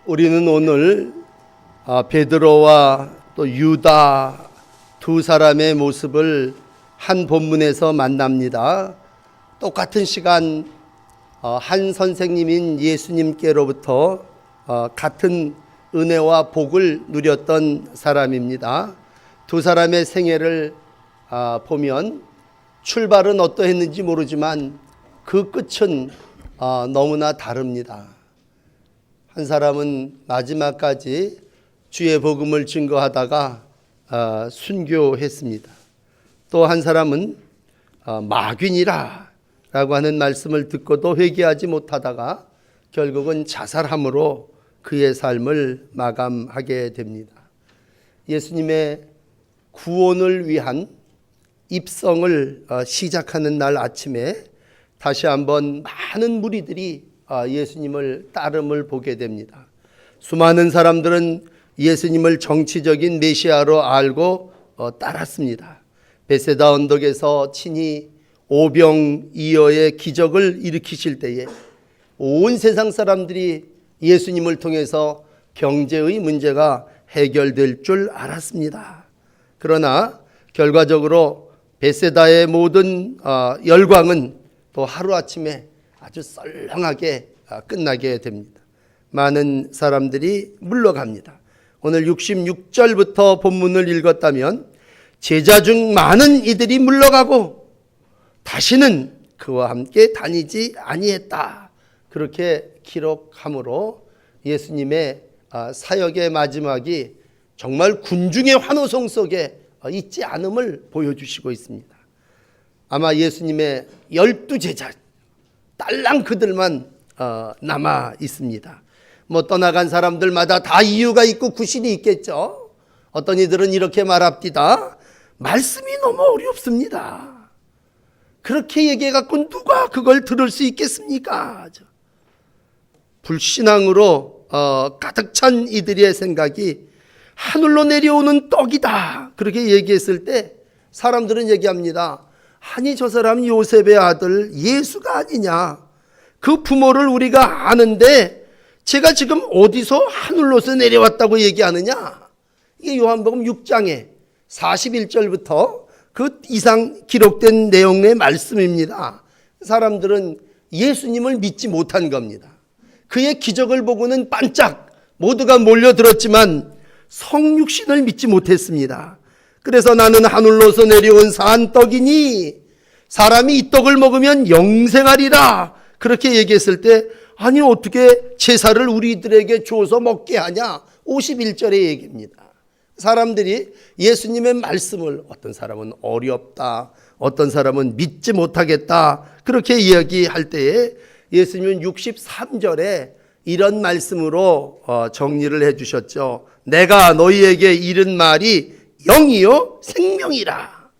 우리는 오늘 베드로와 또 유다 두 사람의 모습을 한 본문에서 만납니다. 똑같은 시간 한 선생님인 예수님께로부터 같은 은혜와 복을 누렸던 사람입니다. 두 사람의 생애를 보면 출발은 어떠했는지 모르지만 그 끝은 너무나 다릅니다. 한 사람은 마지막까지 주의 복음을 증거하다가 순교했습니다. 또 한 사람은 마귀니라 라고 하는 말씀을 듣고도 회개하지 못하다가 결국은 자살함으로 그의 삶을 마감하게 됩니다. 예수님의 구원을 위한 입성을 시작하는 날 아침에 다시 한번 많은 무리들이 예수님을 따름을 보게 됩니다. 수많은 사람들은 예수님을 정치적인 메시아로 알고 따랐습니다. 베세다 언덕에서 친히 오병이어의 기적을 일으키실 때에 온 세상 사람들이 예수님을 통해서 경제의 문제가 해결될 줄 알았습니다. 그러나 결과적으로 베세다의 모든 열광은 또 하루아침에 아주 썰렁하게 끝나게 됩니다. 많은 사람들이 물러갑니다. 오늘 66절부터 본문을 읽었다면 제자 중 많은 이들이 물러가고 다시는 그와 함께 다니지 아니했다. 그렇게 기록함으로 예수님의 사역의 마지막이 정말 군중의 환호성 속에 있지 않음을 보여주시고 있습니다. 아마 예수님의 12제자 딸랑 그들만 남아 있습니다. 떠나간 사람들마다 다 이유가 있고 구실이 있겠죠. 어떤 이들은 이렇게 말합니다. 말씀이 너무 어렵습니다. 그렇게 얘기해갖고 누가 그걸 들을 수 있겠습니까? 불신앙으로 가득 찬 이들의 생각이 하늘로 내려오는 떡이다. 그렇게 얘기했을 때 사람들은 얘기합니다. 아니 저 사람 요셉의 아들 예수가 아니냐. 그 부모를 우리가 아는데 제가 지금 어디서 하늘로서 내려왔다고 얘기하느냐. 이게 요한복음 6장에 41절부터 그 이상 기록된 내용의 말씀입니다. 사람들은 예수님을 믿지 못한 겁니다. 그의 기적을 보고는 반짝 모두가 몰려들었지만 성육신을 믿지 못했습니다. 그래서 나는 하늘로서 내려온 산떡이니 사람이 이 떡을 먹으면 영생하리라. 그렇게 얘기했을 때 아니 어떻게 제사를 우리들에게 줘서 먹게 하냐. 51절의 얘기입니다. 사람들이 예수님의 말씀을 어떤 사람은 어렵다, 어떤 사람은 믿지 못하겠다 그렇게 이야기할 때에 예수님은 63절에 이런 말씀으로 정리를 해 주셨죠. 내가 너희에게 이른 말이 영이요 생명이라.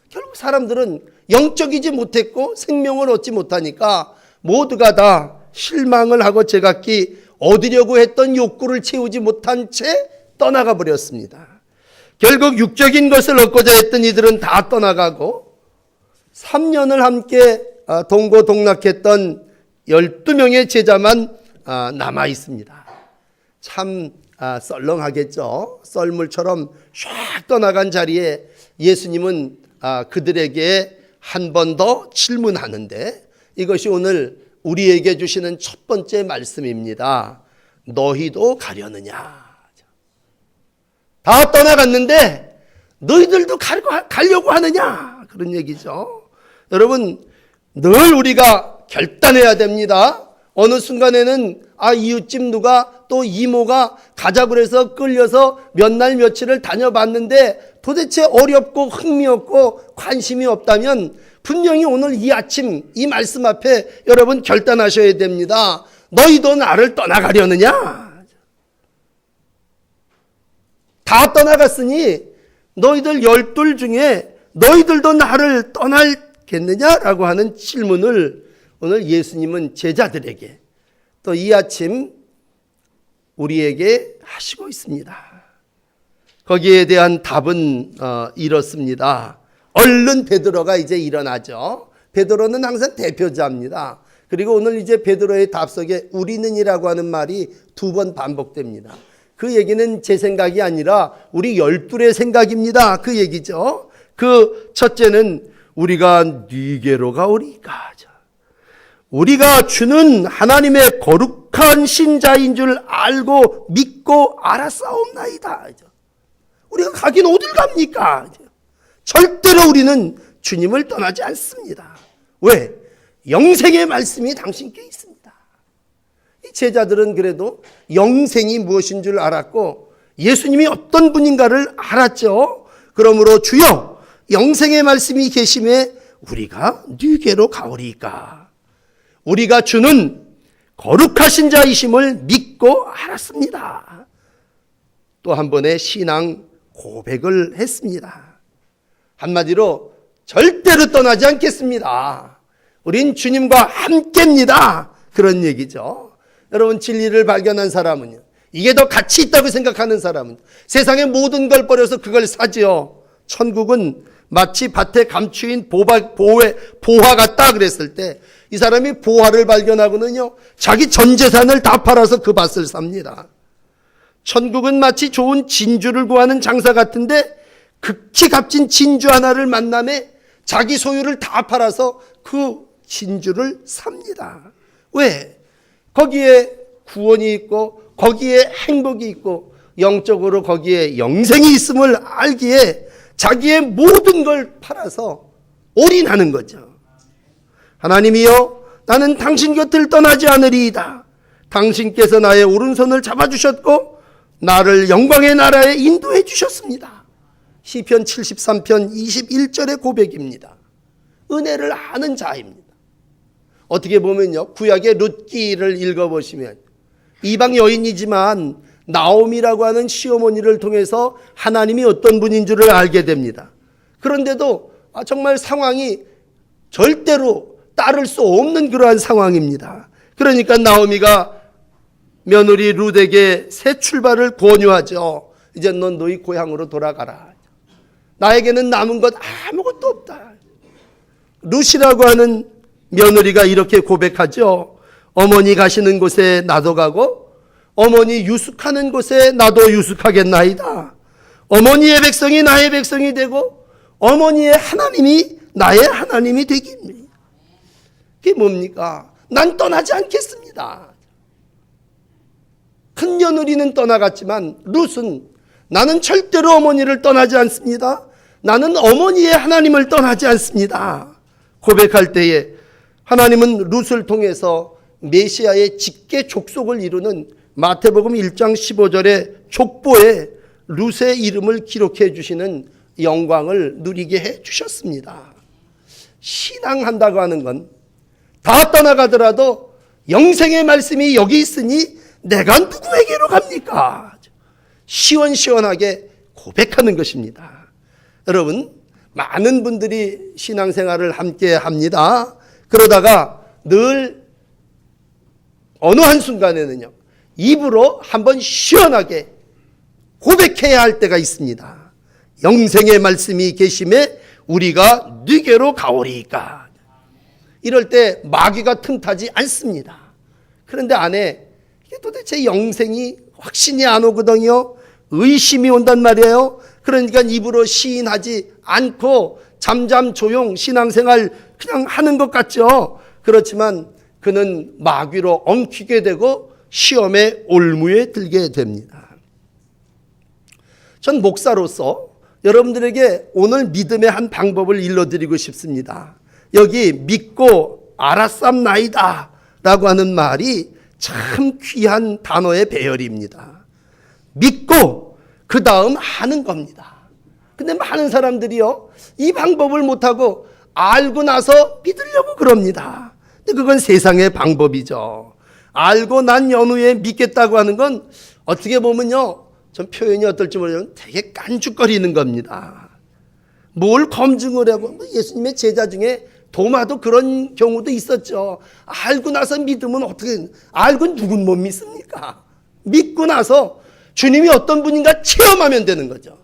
결국 사람들은 영적이지 못했고 생명을 얻지 못하니까 모두가 다 실망을 하고 제각기 얻으려고 했던 욕구를 채우지 못한 채 떠나가 버렸습니다. 결국 육적인 것을 얻고자 했던 이들은 다 떠나가고 3년을 함께 동고동락했던 12명의 제자만 남아 있습니다. 참 썰렁하겠죠. 썰물처럼 샥 떠나간 자리에 예수님은 그들에게 한 번 더 질문하는데 이것이 오늘 우리에게 주시는 첫 번째 말씀입니다. 너희도 가려느냐. 다 떠나갔는데 너희들도 가려고 하느냐. 그런 얘기죠. 여러분 늘 우리가 결단해야 됩니다. 어느 순간에는 이웃집 누가 또 이모가 가자고 해서 끌려서 몇 날 며칠을 다녀봤는데 도대체 어렵고 흥미없고 관심이 없다면 분명히 오늘 이 아침 이 말씀 앞에 여러분 결단하셔야 됩니다. 너희도 나를 떠나가려느냐? 다 떠나갔으니 너희들 12 중에 너희들도 나를 떠나겠느냐라고 하는 질문을 오늘 예수님은 제자들에게 또 이 아침 우리에게 하시고 있습니다. 거기에 대한 답은 이렇습니다. 얼른 베드로가 이제 일어나죠. 베드로는 항상 대표자입니다. 그리고 오늘 이제 베드로의 답석에 우리는이라고 하는 말이 2번 반복됩니다. 그 얘기는 제 생각이 아니라 우리 열둘의 생각입니다. 그 얘기죠. 그 첫째는 우리가 네게로 가오리까. 우리가 주는 하나님의 거룩한 신자인 줄 알고 믿고 알았사옵나이다. 우리가 가긴 어딜 갑니까? 절대로 우리는 주님을 떠나지 않습니다. 왜? 영생의 말씀이 당신께 있습니다. 이 제자들은 그래도 영생이 무엇인 줄 알았고 예수님이 어떤 분인가를 알았죠. 그러므로 주여 영생의 말씀이 계심에 우리가 네게로 가오리까. 우리가 주는 거룩하신 자이심을 믿고 알았습니다. 또 한 번의 신앙 고백을 했습니다. 한마디로 절대로 떠나지 않겠습니다. 우린 주님과 함께입니다. 그런 얘기죠. 여러분, 진리를 발견한 사람은요, 이게 더 가치 있다고 생각하는 사람은 세상의 모든 걸 버려서 그걸 사지요. 천국은 마치 밭에 감추인 보화 같다 그랬을 때 이 사람이 보화를 발견하고는요, 자기 전 재산을 다 팔아서 그 밭을 삽니다. 천국은 마치 좋은 진주를 구하는 장사 같은데 극히 값진 진주 하나를 만남에 자기 소유를 다 팔아서 그 진주를 삽니다. 왜? 거기에 구원이 있고 거기에 행복이 있고 영적으로 거기에 영생이 있음을 알기에 자기의 모든 걸 팔아서 올인하는 거죠. 하나님이여, 나는 당신 곁을 떠나지 않으리이다. 당신께서 나의 오른손을 잡아주셨고 나를 영광의 나라에 인도해 주셨습니다. 시편 73편 21절의 고백입니다. 은혜를 아는 자입니다. 어떻게 보면요, 구약의 룻기를 읽어보시면 이방 여인이지만 나옴이라고 하는 시어머니를 통해서 하나님이 어떤 분인 줄을 알게 됩니다. 그런데도 정말 상황이 절대로 따를 수 없는 그러한 상황입니다. 그러니까 나오미가 며느리 룻에게 새 출발을 권유하죠. 이제 넌 너희 고향으로 돌아가라. 나에게는 남은 것 아무것도 없다. 룻이라고 하는 며느리가 이렇게 고백하죠. 어머니 가시는 곳에 나도 가고 어머니 유숙하는 곳에 나도 유숙하겠나이다. 어머니의 백성이 나의 백성이 되고 어머니의 하나님이 나의 하나님이 되기입니다. 그게 뭡니까? 난 떠나지 않겠습니다. 큰 며느리는 떠나갔지만 룻은 나는 절대로 어머니를 떠나지 않습니다. 나는 어머니의 하나님을 떠나지 않습니다. 고백할 때에 하나님은 룻을 통해서 메시아의 직계 족속을 이루는 마태복음 1장 15절의 족보에 룻의 이름을 기록해 주시는 영광을 누리게 해 주셨습니다. 신앙한다고 하는 건 다 떠나가더라도 영생의 말씀이 여기 있으니 내가 누구에게로 갑니까? 시원시원하게 고백하는 것입니다. 여러분, 많은 분들이 신앙생활을 함께 합니다. 그러다가 늘 어느 한순간에는요, 입으로 한번 시원하게 고백해야 할 때가 있습니다. 영생의 말씀이 계심에 우리가 네게로 가오리이까. 이럴 때 마귀가 틈타지 않습니다. 그런데 안에 이게 도대체 영생이 확신이 안 오거든요. 의심이 온단 말이에요. 그러니까 입으로 시인하지 않고 잠잠 조용 신앙생활 그냥 하는 것 같죠. 그렇지만 그는 마귀로 엉키게 되고 시험의 올무에 들게 됩니다. 전 목사로서 여러분들에게 오늘 믿음의 한 방법을 일러드리고 싶습니다. 여기 믿고 알았삼나이다 라고 하는 말이 참 귀한 단어의 배열입니다. 믿고 그 다음 하는 겁니다. 근데 많은 사람들이요, 이 방법을 못하고 알고 나서 믿으려고 그럽니다. 근데 그건 세상의 방법이죠. 알고 난 연후에 믿겠다고 하는 건 어떻게 보면요, 좀 표현이 어떨지 모르지만 되게 깐죽거리는 겁니다. 뭘 검증을 하고, 예수님의 제자 중에 도마도 그런 경우도 있었죠. 알고 나서 믿으면 어떻게, 알고 누군 못 믿습니까? 믿고 나서 주님이 어떤 분인가 체험하면 되는 거죠.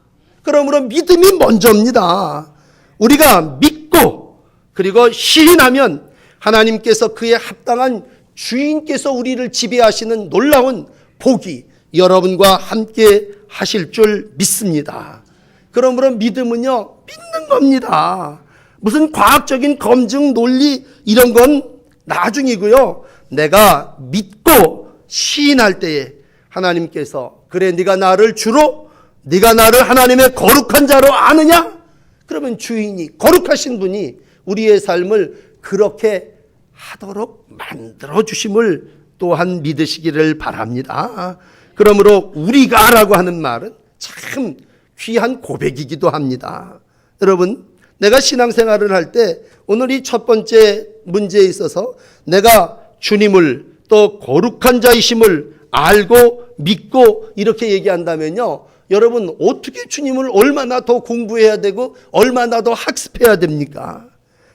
그러므로 믿음이 먼저입니다. 우리가 믿고 그리고 시인하면 하나님께서 그에 합당한 주인께서 우리를 지배하시는 놀라운 복이 여러분과 함께 하실 줄 믿습니다. 그러므로 믿음은요, 믿는 겁니다. 무슨 과학적인 검증 논리 이런 건 나중이고요. 내가 믿고 시인할 때에 하나님께서 그래 네가 나를 주로 네가 나를 하나님의 거룩한 자로 아느냐? 그러면 주인이 거룩하신 분이 우리의 삶을 그렇게 하도록 만들어 주심을 또한 믿으시기를 바랍니다. 그러므로 우리가라고 하는 말은 참 귀한 고백이기도 합니다. 여러분, 내가 신앙생활을 할 때 오늘 이 첫 번째 문제에 있어서 내가 주님을 또 거룩한 자이심을 알고 믿고 이렇게 얘기한다면요, 여러분 어떻게 주님을 얼마나 더 공부해야 되고 얼마나 더 학습해야 됩니까?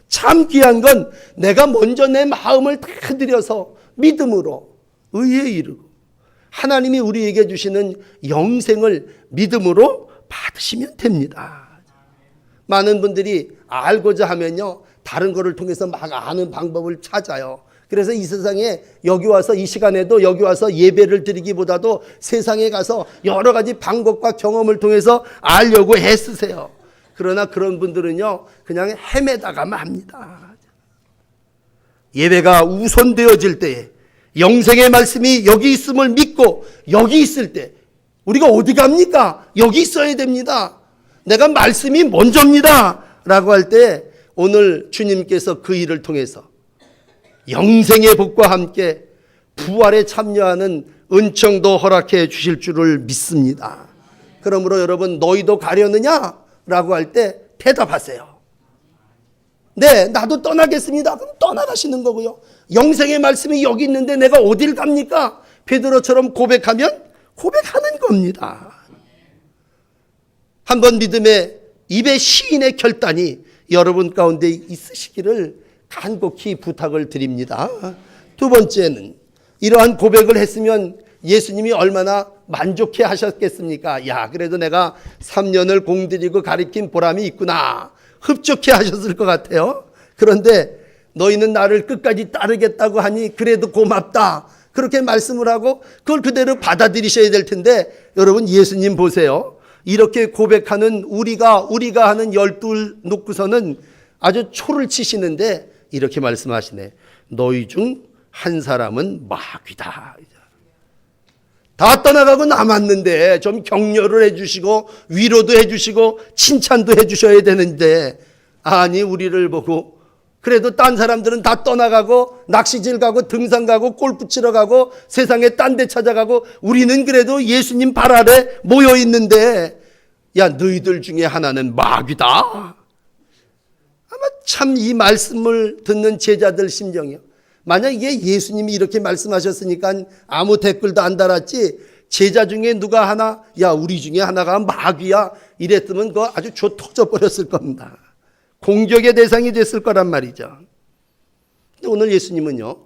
참 귀한 건 내가 먼저 내 마음을 다 들여서 믿음으로 의에 이르고 하나님이 우리에게 주시는 영생을 믿음으로 받으시면 됩니다. 많은 분들이 알고자 하면요, 다른 거를 통해서 막 아는 방법을 찾아요. 그래서 이 세상에 여기 와서 이 시간에도 여기 와서 예배를 드리기보다도 세상에 가서 여러 가지 방법과 경험을 통해서 알려고 애쓰세요. 그러나 그런 분들은요, 그냥 헤매다가만 합니다. 예배가 우선되어질 때에 영생의 말씀이 여기 있음을 믿고 여기 있을 때 우리가 어디 갑니까? 여기 있어야 됩니다. 내가 말씀이 먼저입니다 라고 할 때 오늘 주님께서 그 일을 통해서 영생의 복과 함께 부활에 참여하는 은총도 허락해 주실 줄을 믿습니다. 그러므로 여러분, 너희도 가려느냐? 라고 할 때 대답하세요. 네, 나도 떠나겠습니다. 그럼 떠나가시는 거고요. 영생의 말씀이 여기 있는데 내가 어딜 갑니까? 베드로처럼 고백하면 고백하는 겁니다. 한번 믿음의 입의 시인의 결단이 여러분 가운데 있으시기를 간곡히 부탁을 드립니다. 두 번째는 이러한 고백을 했으면 예수님이 얼마나 만족해 하셨겠습니까? 야, 그래도 내가 3년을 공들이고 가르친 보람이 있구나. 흡족해 하셨을 것 같아요. 그런데 너희는 나를 끝까지 따르겠다고 하니 그래도 고맙다. 그렇게 말씀을 하고 그걸 그대로 받아들이셔야 될 텐데, 여러분 예수님 보세요. 이렇게 고백하는 우리가 하는 12 놓고서는 아주 초를 치시는데 이렇게 말씀하시네. 너희 중 한 사람은 마귀다. 다 떠나가고 남았는데 좀 격려를 해주시고 위로도 해주시고 칭찬도 해주셔야 되는데, 아니 우리를 보고 그래도 딴 사람들은 다 떠나가고 낚시질 가고 등산 가고 골프 치러 가고 세상에 딴 데 찾아가고 우리는 그래도 예수님 발 아래 모여 있는데, 야 너희들 중에 하나는 마귀다. 아마 참 이 말씀을 듣는 제자들 심정이요. 만약 이게 예수님이 이렇게 말씀하셨으니까 아무 댓글도 안 달았지, 제자 중에 누가 하나 야 우리 중에 하나가 마귀야 이랬으면 그거 아주 조 터져버렸을 겁니다. 공격의 대상이 됐을 거란 말이죠. 근데 오늘 예수님은요,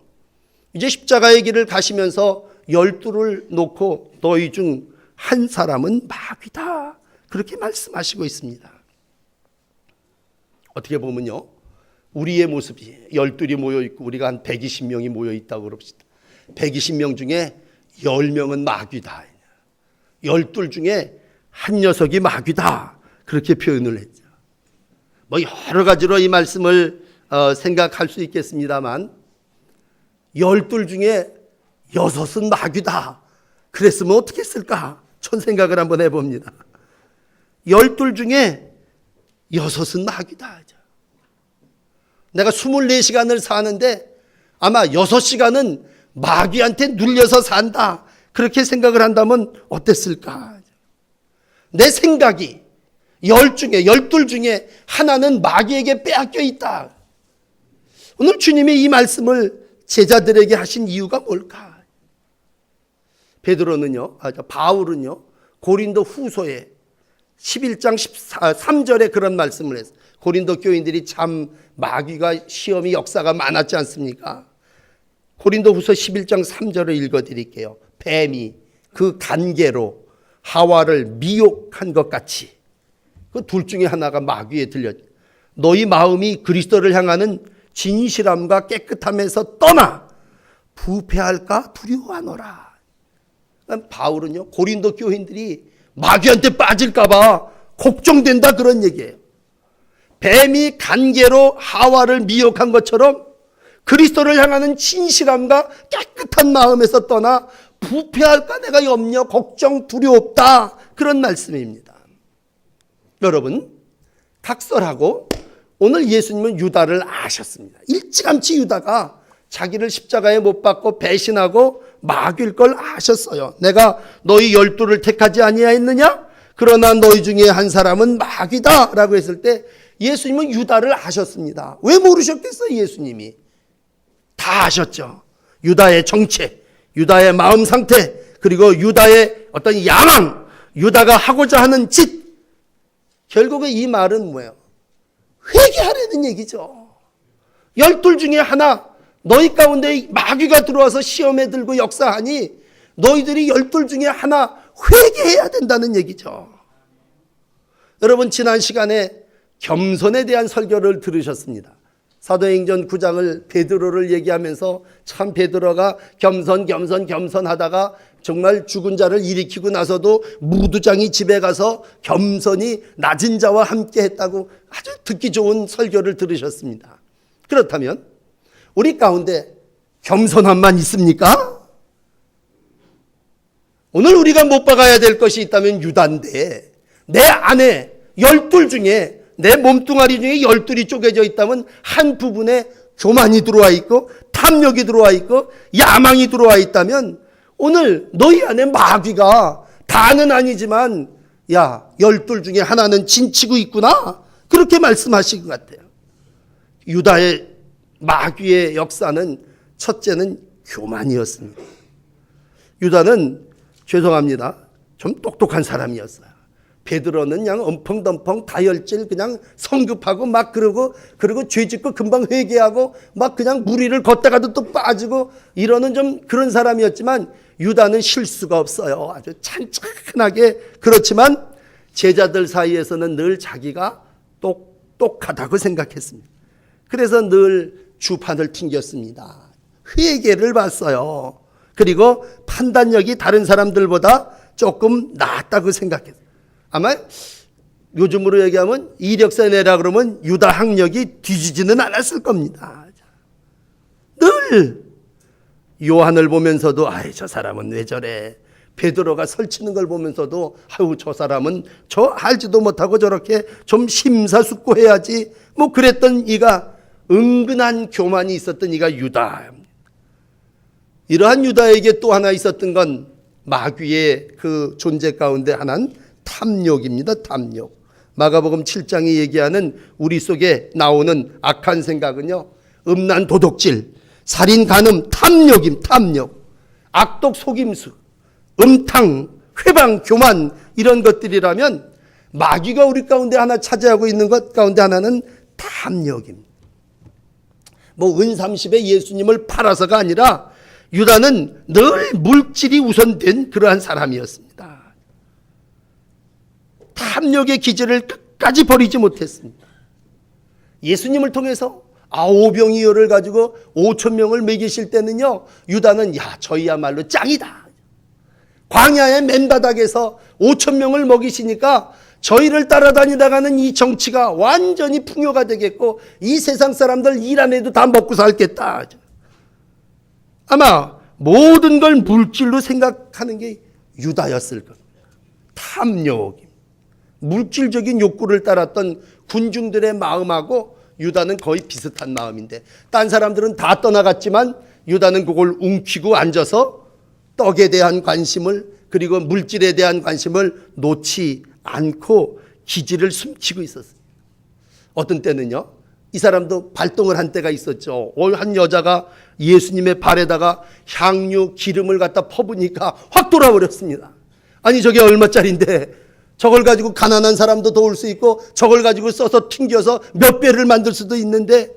이제 십자가의 길을 가시면서 12를 놓고 너희 중 한 사람은 마귀다 그렇게 말씀하시고 있습니다. 어떻게 보면요, 우리의 모습이 12이 모여있고 우리가 한 120명이 모여있다고 그럽시다. 120명 중에 10명은 마귀다. 12 중에 한 녀석이 마귀다. 그렇게 표현을 했죠. 뭐 여러 가지로 이 말씀을 생각할 수 있겠습니다만 12 중에 6은 마귀다. 그랬으면 어떻게 했을까? 전 생각을 한번 해봅니다. 12 중에 6은 마귀다. 내가 24시간을 사는데 아마 6시간은 마귀한테 눌려서 산다. 그렇게 생각을 한다면 어땠을까? 내 생각이 12 중에 하나는 마귀에게 빼앗겨 있다. 오늘 주님이 이 말씀을 제자들에게 하신 이유가 뭘까? 바울은요, 고린도 후서에 11장 13절에 그런 말씀을 했어요. 고린도 교인들이 참 마귀가 시험이 역사가 많았지 않습니까? 고린도 후서 11장 3절을 읽어드릴게요. 뱀이 그 간계로 하와를 미혹한 것 같이, 그 둘 중에 하나가 마귀에 들렸죠. 너희 마음이 그리스도를 향하는 진실함과 깨끗함에서 떠나 부패할까 두려워하노라. 바울은요, 고린도 교인들이 마귀한테 빠질까 봐 걱정된다, 그런 얘기예요. 뱀이 간계로 하와를 미혹한 것처럼 그리스도를 향하는 진실함과 깨끗한 마음에서 떠나 부패할까 내가 염려, 걱정, 두려웠다, 그런 말씀입니다. 여러분, 각설하고 오늘 예수님은 유다를 아셨습니다. 일찌감치 유다가 자기를 십자가에 못 박고 배신하고 마귀일 걸 아셨어요. 내가 너희 12를 택하지 아니하였느냐? 그러나 너희 중에 한 사람은 마귀다 라고 했을 때 예수님은 유다를 아셨습니다. 왜 모르셨겠어요? 예수님이 다 아셨죠. 유다의 정체, 유다의 마음 상태, 그리고 유다의 어떤 야망, 유다가 하고자 하는 짓. 결국에 이 말은 뭐예요? 회개하라는 얘기죠. 12 중에 하나, 너희 가운데 마귀가 들어와서 시험에 들고 역사하니 너희들이 12 중에 하나 회개해야 된다는 얘기죠. 여러분, 지난 시간에 겸손에 대한 설교를 들으셨습니다. 사도행전 9장을 베드로를 얘기하면서 참 베드로가 겸손하다가 정말 죽은 자를 일으키고 나서도 무두장이 집에 가서 겸손히 낮은 자와 함께 했다고 아주 듣기 좋은 설교를 들으셨습니다. 그렇다면 우리 가운데 겸손함만 있습니까? 오늘 우리가 못 박아야 될 것이 있다면 유다인데, 내 안에 12 중에 내 몸뚱아리 중에 12이 쪼개져 있다면 한 부분에 교만이 들어와 있고 탐욕이 들어와 있고 야망이 들어와 있다면 오늘 너희 안에 마귀가 다는 아니지만 야, 12 중에 하나는 진치고 있구나, 그렇게 말씀하신 것 같아요. 유다의 마귀의 역사는 첫째는 교만이었습니다. 유다는 죄송합니다, 좀 똑똑한 사람이었어요. 베드로는 그냥 엄펑덤펑 다혈질 그냥 성급하고 막 그러고, 그리고 죄짓고 금방 회개하고 막 그냥 무리를 걷다가도 또 빠지고 이러는 좀 그런 사람이었지만 유다는 실수가 없어요. 아주 찬찬하게. 그렇지만 제자들 사이에서는 늘 자기가 똑똑하다고 생각했습니다. 그래서 늘 주판을 튕겼습니다. 회개를 봤어요. 그리고 판단력이 다른 사람들보다 조금 낫다고 생각했어요. 아마 요즘으로 얘기하면 이력서 내라 그러면 유다 학력이 뒤지지는 않았을 겁니다. 늘 요한을 보면서도 아이, 저 사람은 왜 저래. 베드로가 설치는 걸 보면서도 아유, 저 사람은 저 알지도 못하고 저렇게 좀 심사숙고해야지, 뭐 그랬던 이가, 은근한 교만이 있었던 이가 유다. 이러한 유다에게 또 하나 있었던 건 마귀의 그 존재 가운데 하나는 탐욕입니다. 탐욕. 마가복음 7장이 얘기하는 우리 속에 나오는 악한 생각은요, 음란, 도덕질, 살인, 간음, 탐욕임. 탐욕, 악독, 속임수, 음탕, 회방, 교만, 이런 것들이라면 마귀가 우리 가운데 하나 차지하고 있는 것 가운데 하나는 탐욕입니다. 뭐 은30에 예수님을 팔아서가 아니라 유다는 늘 물질이 우선된 그러한 사람이었습니다. 탐욕의 기질을 끝까지 버리지 못했습니다. 예수님을 통해서 9병이어를 가지고 5,000명을 먹이실 때는요, 유다는 야, 저희야말로 짱이다. 광야의 맨바닥에서 5,000명을 먹이시니까 저희를 따라다니다가는 이 정치가 완전히 풍요가 되겠고 이 세상 사람들 일 안 해도 다 먹고 살겠다. 아마 모든 걸 물질로 생각하는 게 유다였을 겁니다. 탐욕, 물질적인 욕구를 따랐던 군중들의 마음하고 유다는 거의 비슷한 마음인데, 딴 사람들은 다 떠나갔지만 유다는 그걸 움키고 앉아서 떡에 대한 관심을, 그리고 물질에 대한 관심을 놓지 않고 기질을 숨기고 있었어요. 어떤 때는요, 이 사람도 발동을 한 때가 있었죠. 한 여자가 예수님의 발에다가 향유 기름을 갖다 퍼부니까 확 돌아버렸습니다. 아니, 저게 얼마짜린데 저걸 가지고 가난한 사람도 도울 수 있고 저걸 가지고 써서 튕겨서 몇 배를 만들 수도 있는데,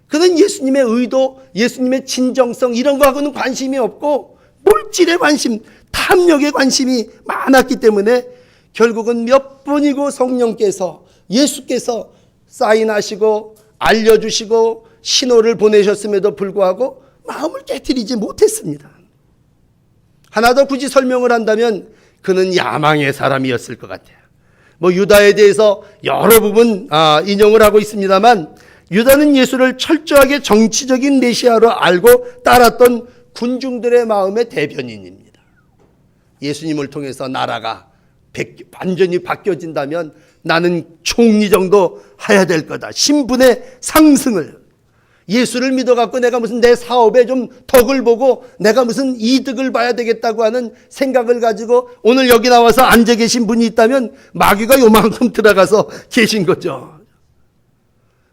그는 예수님의 의도, 예수님의 진정성 이런 거하고는 관심이 없고 물질에 관심, 탐욕에 관심이 많았기 때문에 결국은 몇 번이고 성령께서, 예수께서 사인하시고 알려주시고 신호를 보내셨음에도 불구하고 마음을 깨트리지 못했습니다. 하나 더 굳이 설명을 한다면 그는 야망의 사람이었을 것 같아요. 유다에 대해서 여러 부분 인용을 하고 있습니다만, 유다는 예수를 철저하게 정치적인 메시아로 알고 따랐던 군중들의 마음의 대변인입니다. 예수님을 통해서 나라가 완전히 바뀌어진다면 나는 총리 정도 해야 될 거다. 신분의 상승을. 예수를 믿어갖고 내가 무슨 내 사업에 좀 덕을 보고 내가 무슨 이득을 봐야 되겠다고 하는 생각을 가지고 오늘 여기 나와서 앉아 계신 분이 있다면 마귀가 요만큼 들어가서 계신 거죠.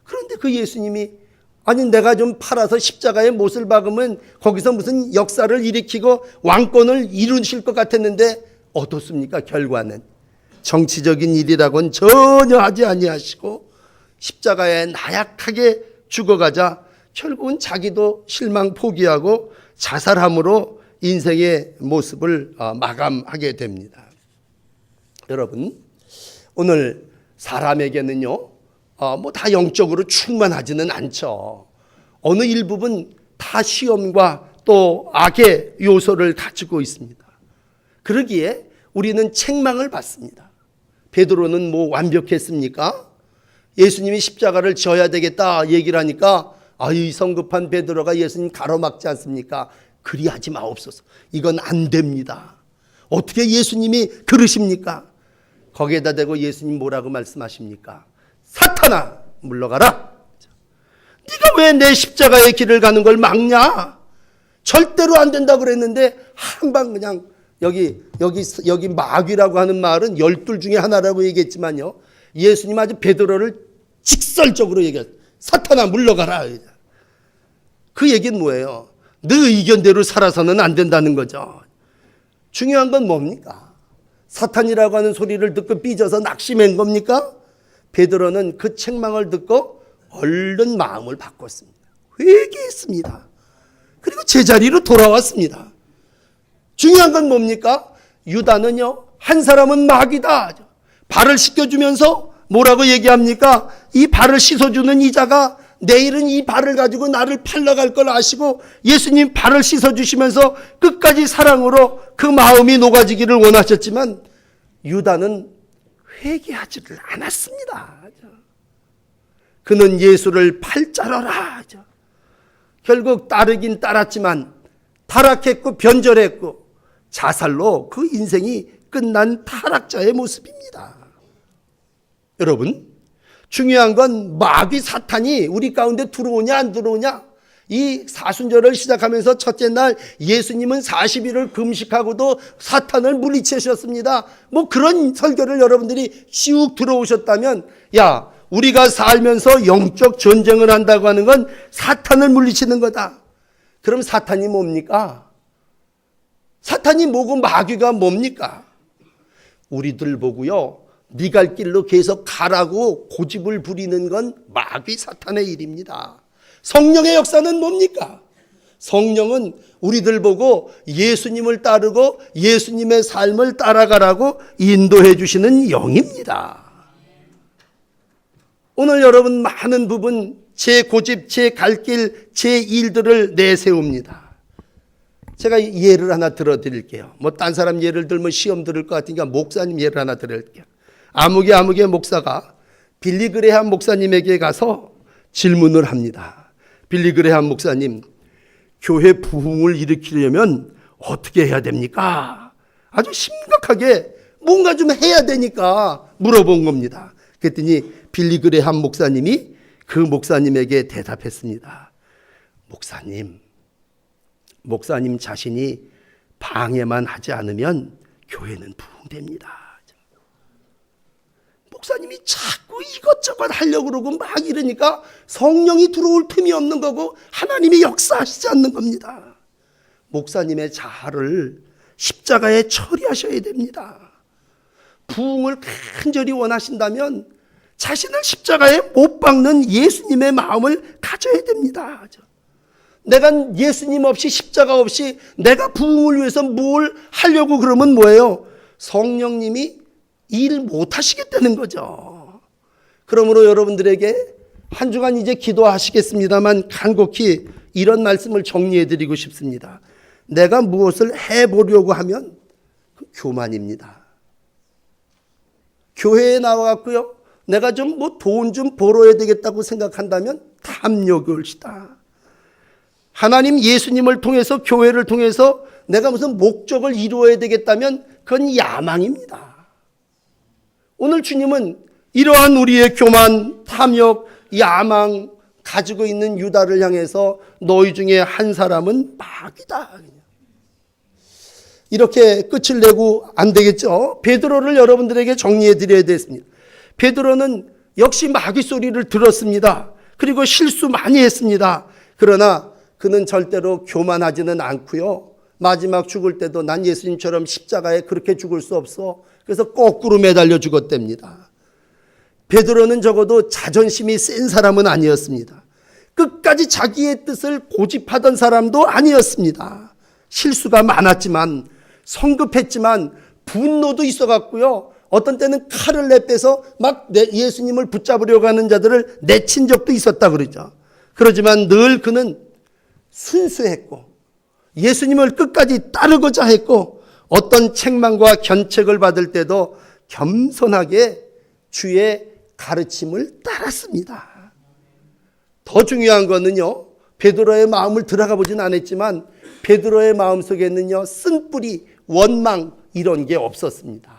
그런데 그 예수님이 아니 내가 좀 팔아서 십자가에 못을 박으면 거기서 무슨 역사를 일으키고 왕권을 이루실 것 같았는데 어떻습니까? 결과는 정치적인 일이라고는 전혀 하지 아니하시고 십자가에 나약하게 죽어가자 결국은 자기도 실망 포기하고 자살함으로 인생의 모습을 마감하게 됩니다. 여러분, 오늘 사람에게는요 다 영적으로 충만하지는 않죠. 어느 일부분 다 시험과 또 악의 요소를 가지고 있습니다. 그러기에 우리는 책망을 받습니다. 베드로는 완벽했습니까? 예수님이 십자가를 져야 되겠다 얘기를 하니까 이 성급한 베드로가 예수님 가로막지 않습니까? 그리하지 마옵소서. 이건 안 됩니다. 어떻게 예수님이 그러십니까? 거기에다 대고 예수님 뭐라고 말씀하십니까? 사탄아 물러가라. 네가 왜 내 십자가의 길을 가는 걸 막냐? 절대로 안 된다고 그랬는데 한방 그냥 여기 마귀라고 하는 말은 12 중에 하나라고 얘기했지만요. 예수님 아주 베드로를 직설적으로 얘기했어요. 사탄아 물러가라. 그 얘기는 뭐예요? 너 의견대로 살아서는 안 된다는 거죠. 중요한 건 뭡니까? 사탄이라고 하는 소리를 듣고 삐져서 낙심한 겁니까? 베드로는 그 책망을 듣고 얼른 마음을 바꿨습니다. 회개했습니다. 그리고 제자리로 돌아왔습니다. 중요한 건 뭡니까? 유다는요, 한 사람은 마귀다. 발을 씻겨주면서 뭐라고 얘기합니까? 이 발을 씻어주는 이자가 내일은 이 발을 가지고 나를 팔러갈 걸 아시고 예수님 발을 씻어주시면서 끝까지 사랑으로 그 마음이 녹아지기를 원하셨지만 유다는 회개하지를 않았습니다. 그는 예수를 팔자러라. 결국 따르긴 따랐지만 타락했고 변절했고 자살로 그 인생이 끝난 타락자의 모습입니다. 여러분, 중요한 건 마귀 사탄이 우리 가운데 들어오냐 안 들어오냐. 이 사순절을 시작하면서 첫째 날 예수님은 40일을 금식하고도 사탄을 물리치셨습니다. 그런 설교를 여러분들이 쭉 들어오셨다면 우리가 살면서 영적 전쟁을 한다고 하는 건 사탄을 물리치는 거다. 그럼 사탄이 뭡니까? 사탄이 뭐고 마귀가 뭡니까? 우리들 보고요, 네 갈 길로 계속 가라고 고집을 부리는 건 마귀 사탄의 일입니다. 성령의 역사는 뭡니까? 성령은 우리들 보고 예수님을 따르고 예수님의 삶을 따라가라고 인도해 주시는 영입니다. 오늘 여러분 많은 부분 제 고집, 제 갈 길, 제 일들을 내세웁니다. 제가 예를 하나 들어드릴게요. 딴 사람 예를 들면 시험 들을 것 같으니까 목사님 예를 하나 드릴게요. 아무개 목사가 빌리 그레함 목사님에게 가서 질문을 합니다. 빌리 그레함 목사님, 교회 부흥을 일으키려면 어떻게 해야 됩니까? 아주 심각하게 뭔가 좀 해야 되니까 물어본 겁니다. 그랬더니 빌리 그레함 목사님이 그 목사님에게 대답했습니다. 목사님 자신이 방해만 하지 않으면 교회는 부흥됩니다. 목사님이 자꾸 이것저것 하려고 그러고 막 이러니까 성령이 들어올 틈이 없는 거고 하나님이 역사하시지 않는 겁니다. 목사님의 자아를 십자가에 처리하셔야 됩니다. 부흥을 간절히 원하신다면 자신을 십자가에 못 박는 예수님의 마음을 가져야 됩니다. 내가 예수님 없이 십자가 없이 내가 부흥을 위해서 뭘 하려고 그러면 뭐예요? 성령님이 일 못 하시겠다는 거죠. 그러므로 여러분들에게 한 주간 이제 기도하시겠습니다만 간곡히 이런 말씀을 정리해 드리고 싶습니다. 내가 무엇을 해보려고 하면 교만입니다. 교회에 나와갖고요, 내가 좀 돈 좀 벌어야 되겠다고 생각한다면 탐욕이 올시다. 하나님 예수님을 통해서, 교회를 통해서 내가 무슨 목적을 이루어야 되겠다면 그건 야망입니다. 오늘 주님은 이러한 우리의 교만, 탐욕, 야망 가지고 있는 유다를 향해서 너희 중에 한 사람은 마귀다, 이렇게 끝을 내고 안 되겠죠. 베드로를 여러분들에게 정리해 드려야 되겠습니다. 베드로는 역시 마귀 소리를 들었습니다. 그리고 실수 많이 했습니다. 그러나 그는 절대로 교만하지는 않고요, 마지막 죽을 때도 난 예수님처럼 십자가에 그렇게 죽을 수 없어, 그래서 거꾸로 매달려 죽었답니다. 베드로는 적어도 자존심이 센 사람은 아니었습니다. 끝까지 자기의 뜻을 고집하던 사람도 아니었습니다. 실수가 많았지만, 성급했지만, 분노도 있어갖고요, 어떤 때는 칼을 내빼서 막 예수님을 붙잡으려고 하는 자들을 내친 적도 있었다 그러죠. 그러지만 늘 그는 순수했고 예수님을 끝까지 따르고자 했고, 어떤 책망과 견책을 받을 때도 겸손하게 주의 가르침을 따랐습니다. 더 중요한 거는요, 베드로의 마음을 들어가 보진 않았지만 베드로의 마음속에는요, 쓴뿌리, 원망 이런 게 없었습니다.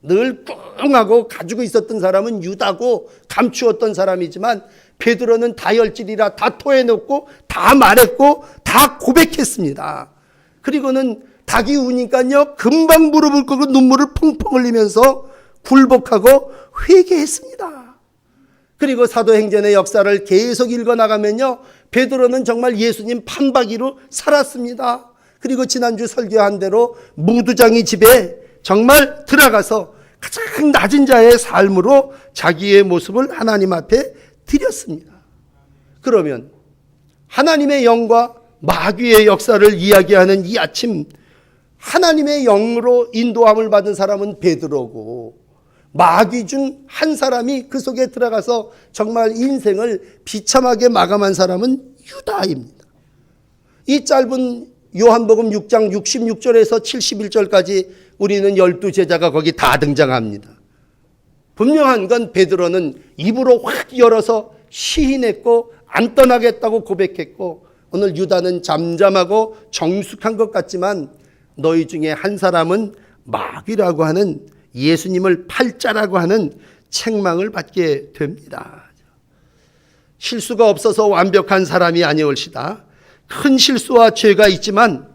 늘 꿍하고 가지고 있었던 사람은 유다고 감추었던 사람이지만 베드로는 다혈질이라 다 토해놓고 다 말했고 다 고백했습니다. 그리고는 닭이 우니까요, 금방 무릎을 꿇고 눈물을 펑펑 흘리면서 굴복하고 회개했습니다. 그리고 사도행전의 역사를 계속 읽어나가면요, 베드로는 정말 예수님 판박이로 살았습니다. 그리고 지난주 설교한 대로 무두장이 집에 정말 들어가서 가장 낮은 자의 삶으로 자기의 모습을 하나님 앞에 드렸습니다. 그러면 하나님의 영과 마귀의 역사를 이야기하는 이 아침, 하나님의 영으로 인도함을 받은 사람은 베드로고 마귀 중 한 사람이 그 속에 들어가서 정말 인생을 비참하게 마감한 사람은 유다입니다. 이 짧은 요한복음 6장 66절에서 71절까지 우리는 12제자가 거기 다 등장합니다. 분명한 건 베드로는 입으로 확 열어서 시인했고 안 떠나겠다고 고백했고, 오늘 유다는 잠잠하고 정숙한 것 같지만 너희 중에 한 사람은 마귀라고 하는, 예수님을 팔자라고 하는 책망을 받게 됩니다. 실수가 없어서 완벽한 사람이 아니올시다. 큰 실수와 죄가 있지만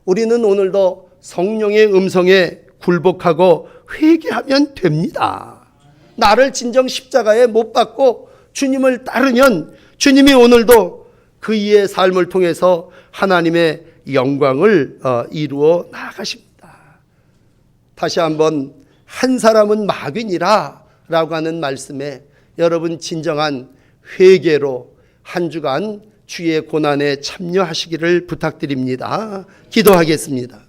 우리는 오늘도 성령의 음성에 굴복하고 회개하면 됩니다. 나를 진정 십자가에 못 박고 주님을 따르면 주님이 오늘도 그 이의 삶을 통해서 하나님의 영광을 이루어 나아가십니다. 다시 한번 한 사람은 마귀니라 라고 하는 말씀에 여러분 진정한 회개로 한 주간 주의 고난에 참여하시기를 부탁드립니다. 기도하겠습니다.